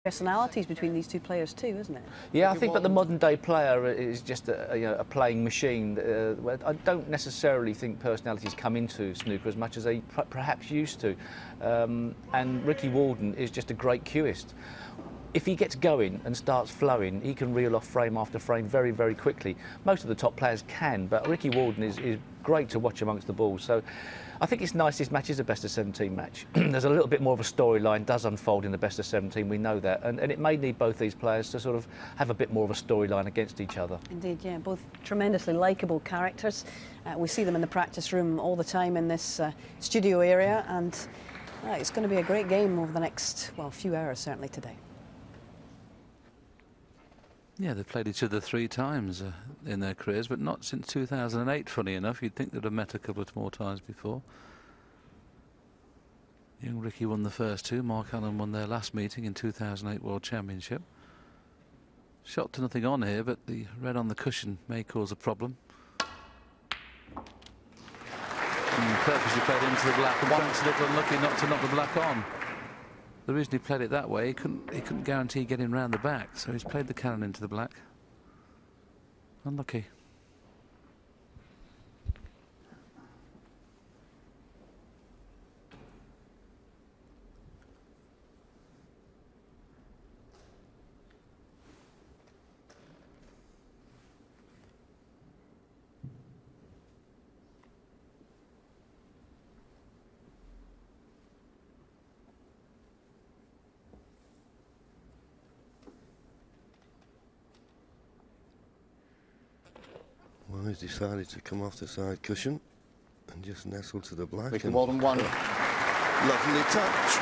personalities between these two players too, isn't it? Yeah, I think that the modern day player is just a playing machine. I don't necessarily think personalities come into snooker as much as they perhaps used to. And Ricky Walden is just a great cueist. If he gets going and starts flowing, he can reel off frame after frame very, very quickly. Most of the top players can, but Ricky Walden is great to watch amongst the balls. So I think it's nice this match is a best-of-17 match. There's a little bit more of a storyline does unfold in the best-of-17, we know that. And it may need both these players to sort of have a bit more of a storyline against each other. Indeed, yeah, both tremendously likeable characters. We see them in the practice room all the time in this studio area, and it's going to be a great game over the next, well, few hours certainly today. Yeah, they've played each other 3 times in their careers, but not since 2008, funny enough. You'd think they'd have met a couple of more times before. Young Ricky won the first 2. Mark Allen won their last meeting in 2008 World Championship. Shot to nothing on here, but the red on the cushion may cause a problem. And purposely played into the black, and Frank's a little unlucky not to knock the black on. The reason he played it that way, he couldn't guarantee getting round the back, so he's played the cannon into the black. Unlucky. Well, he's decided to come off the side cushion and just nestle to the black. Ricky Walden won. Lovely touch.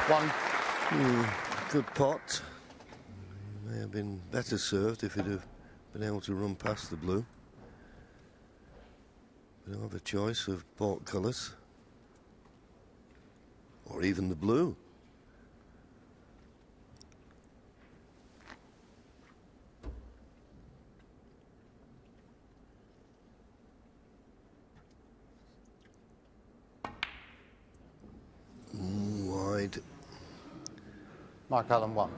One. Good pot. May have been better served if he'd have been able to run past the blue. We don't have a choice of port colours. Or even the blue. Wide. Mark Allen won.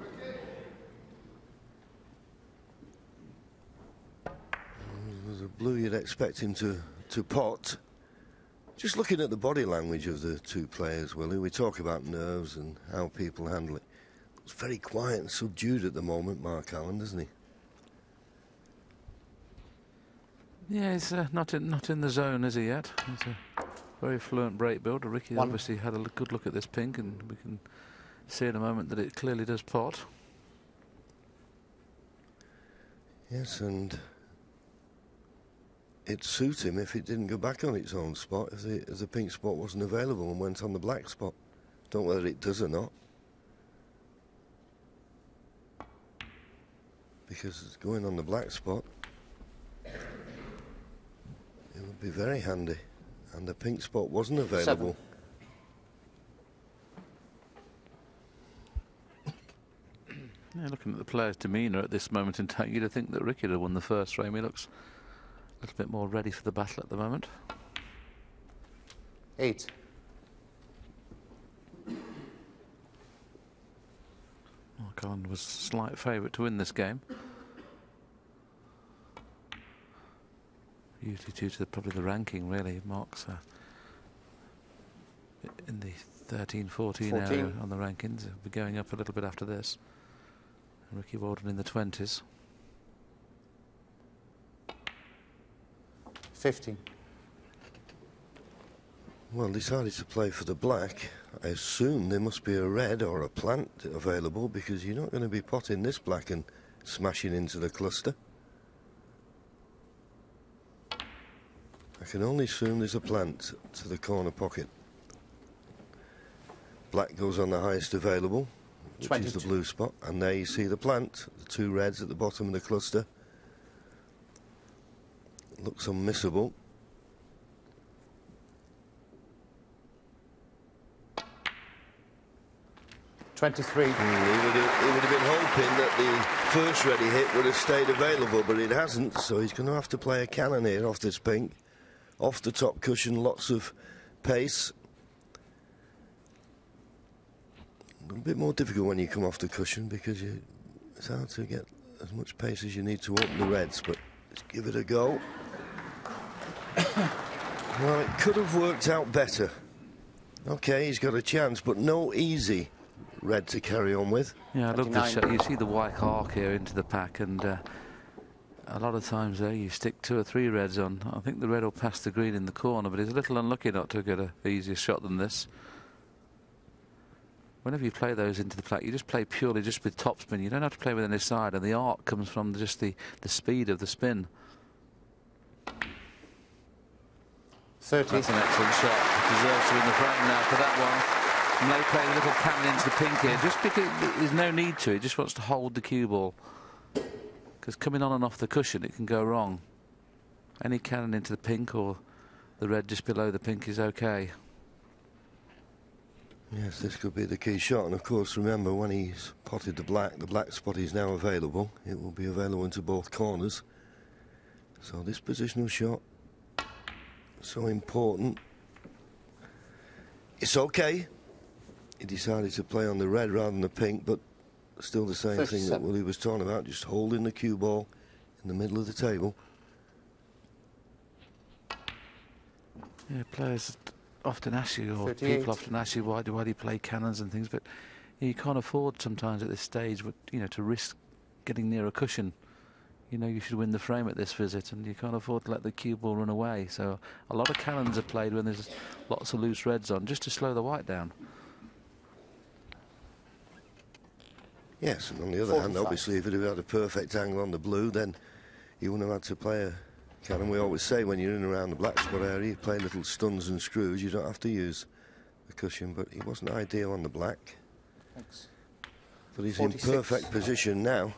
There's a blue you'd expect him to pot. Just looking at the body language of the two players, Willie, we talk about nerves and how people handle it. It's very quiet and subdued at the moment, Mark Allen, doesn't he? Yeah, he's not in the zone, is he yet? He's a very fluent break builder. Ricky obviously had a good look at this pink, and we can see in a moment that it clearly does pot. Yes, and it'd suit him if it didn't go back on its own spot, if the pink spot wasn't available and went on the black spot. Don't know whether it does or not. Because it's going on the black spot. It would be very handy. And the pink spot wasn't available. 7. Yeah, looking at the player's demeanour at this moment in time, you'd think that Ricky would have won the first frame. He looks a little bit more ready for the battle at the moment. 8. Mark was slight favourite to win this game. Usually due to probably the ranking, really. Mark's in the 13, 14 area on the rankings. He'll be going up a little bit after this. And Ricky Walden in the 20s. 15. Well, decided to play for the black. I assume there must be a red or a plant available, because you're not going to be potting this black and smashing into the cluster. I can only assume there's a plant to the corner pocket. Black goes on the highest available, which 22. is the blue spot, and there you see the plant, the 2 reds at the bottom of the cluster. Looks unmissable. He would have been hoping that the first ready hit would have stayed available, but it hasn't, so he's going to have to play a cannon here off this pink. Off the top cushion, lots of pace. A bit more difficult when you come off the cushion, because it's hard to get as much pace as you need to open the reds, but let's give it a go. Well, it could have worked out better. Okay, he's got a chance, but no easy red to carry on with. Yeah, I love this shot. You see the white arc here into the pack, and a lot of times there you stick 2 or 3 reds on. I think the red will pass the green in the corner, but he's a little unlucky not to get an easier shot than this. Whenever you play those into the pack, you just play purely just with topspin. You don't have to play with any side, and the arc comes from just the speed of the spin. 30. That's an excellent shot. Deserves to win the frame now for that one. May play a little cannon into the pink here, just because there's no need to. He just wants to hold the cue ball, because coming on and off the cushion, it can go wrong. Any cannon into the pink or the red just below the pink is okay. Yes, this could be the key shot, and of course remember, when he's potted the black spot is now available. It will be available into both corners. So this positional shot, so important. It's okay. He decided to play on the red rather than the pink, but still the same 37. thing that Willie was talking about, just holding the cue ball in the middle of the table. Yeah, players often ask you, or 38. people often ask you, why do you play cannons and things, but you can't afford sometimes at this stage, to risk getting near a cushion. You should win the frame at this visit, and you can't afford to let the cue ball run away. So a lot of cannons are played when there's lots of loose reds on, just to slow the white down. Yes, and on the other hand, obviously, if it had a perfect angle on the blue, then you wouldn't have had to play a cannon. We always say when you're in and around the black spot area, you play little stuns and screws, you don't have to use the cushion, but he wasn't ideal on the black. Thanks. But he's 46. in perfect position now.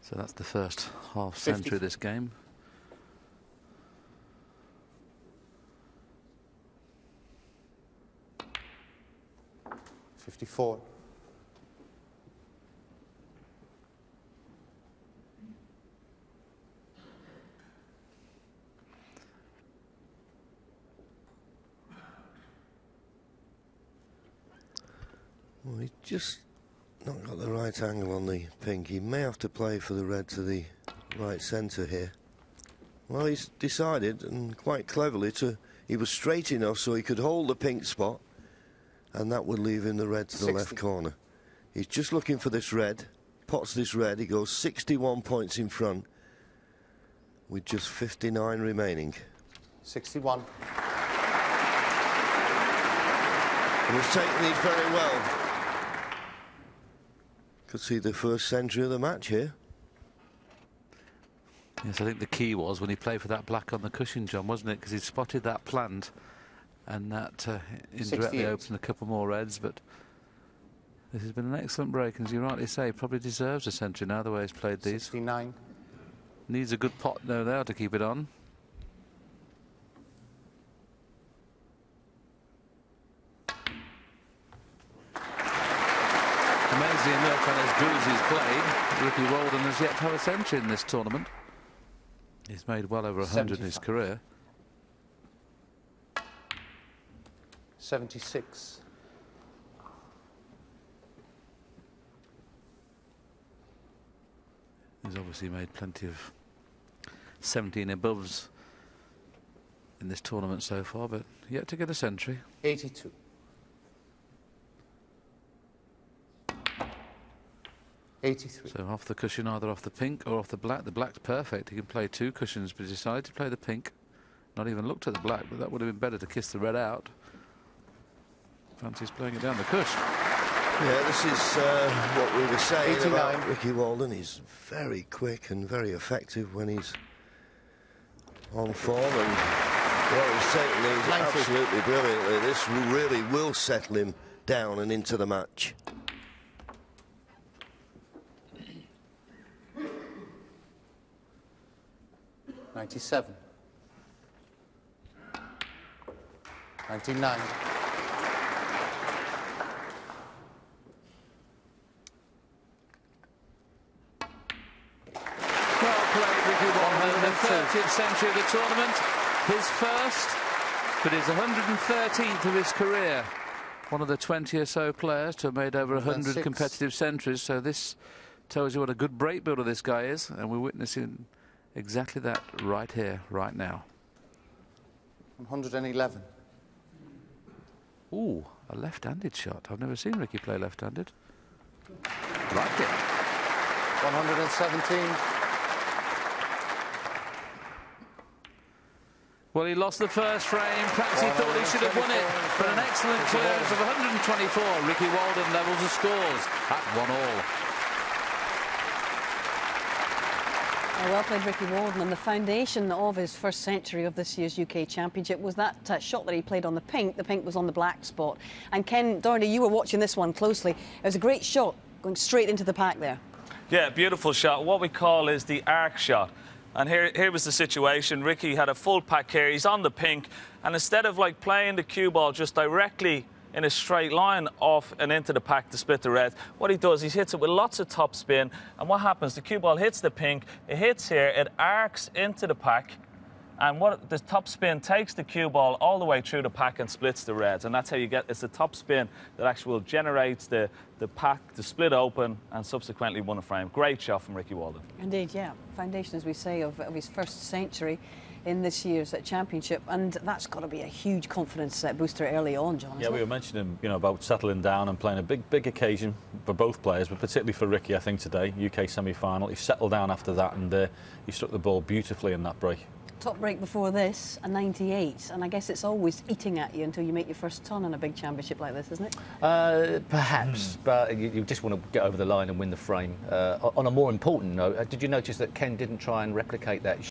So that's the first half century of this game. .54. Well, he just not got the right angle on the pink. He may have to play for the red to the right centre here. Well, he's decided, and quite cleverly, he was straight enough so he could hold the pink spot, and that would leave him the red to the 60. left corner. He's just looking for this red, pots this red, he goes 61 points in front with just 59 remaining. 61. And he's taken these very well. Could see the first century of the match here. Yes, I think the key was when he played for that black on the cushion, John, wasn't it? Because he spotted that plant, and that indirectly 68. opened a couple more reds. But this has been an excellent break, and as you rightly say, probably deserves a century now, the way he's played these. 69. Needs a good pot no there to keep it on. Amazingly enough, and as good as he's played, Ricky Walden has yet to have a century in this tournament. He's made well over 100 in his 75. career. 76. He's obviously made plenty of 17 aboves in this tournament so far, but yet to get a century. 82. 83. So off the cushion, either off the pink or off the black. The black's perfect. He can play two cushions, but he decided to play the pink. Not even looked at the black, but that would have been better to kiss the red out. Fancies playing it down the cush. Yeah, this is what we were saying 89. about Ricky Walden. He's very quick and very effective when he's on form, and well, he's taken these 90. absolutely brilliantly. This really will settle him down and into the match. 97. 99. Well played, Ricky Walden. The 30th century of the tournament. His first, but his 113th of his career. One of the 20 or so players to have made over 100 106. competitive centuries. So this tells you what a good break builder this guy is, and we're witnessing exactly that right here, right now. 111. Ooh, a left-handed shot. I've never seen Ricky play left-handed. Like it. 117. Well, he lost the first frame. Perhaps he thought he should have won it. But an excellent clearance of 124. Ricky Walden levels the scores at 1-all. Well played, Ricky Walden. And the foundation of his first century of this year's UK Championship was that shot that he played on the pink. The pink was on the black spot. And Ken Doherty, you were watching this one closely. It was a great shot going straight into the pack there. Yeah, beautiful shot. What we call is the arc shot. And here was the situation. Ricky had a full pack here. He's on the pink. And instead of like playing the cue ball just directly in a straight line off and into the pack to split the red, what he does, he hits it with lots of top spin. And what happens? The cue ball hits the pink. It hits here. It arcs into the pack. And what the top spin takes the cue ball all the way through the pack and splits the reds. And that's how you get, it's the top spin that actually generates the pack to split open and subsequently win a frame. Great shot from Ricky Walden. Indeed, yeah. Foundation, as we say, of his first century in this year's championship, and that's got to be a huge confidence booster early on, John. Yeah, we were mentioning, you know, about settling down and playing a big occasion for both players, but particularly for Ricky, I think today, UK semi-final. He settled down after that, and he struck the ball beautifully in that break. Top break before this, a 98, and I guess it's always eating at you until you make your first ton in a big championship like this, isn't it? Perhaps, but you just want to get over the line and win the frame. On a more important note, did you notice that Ken didn't try and replicate that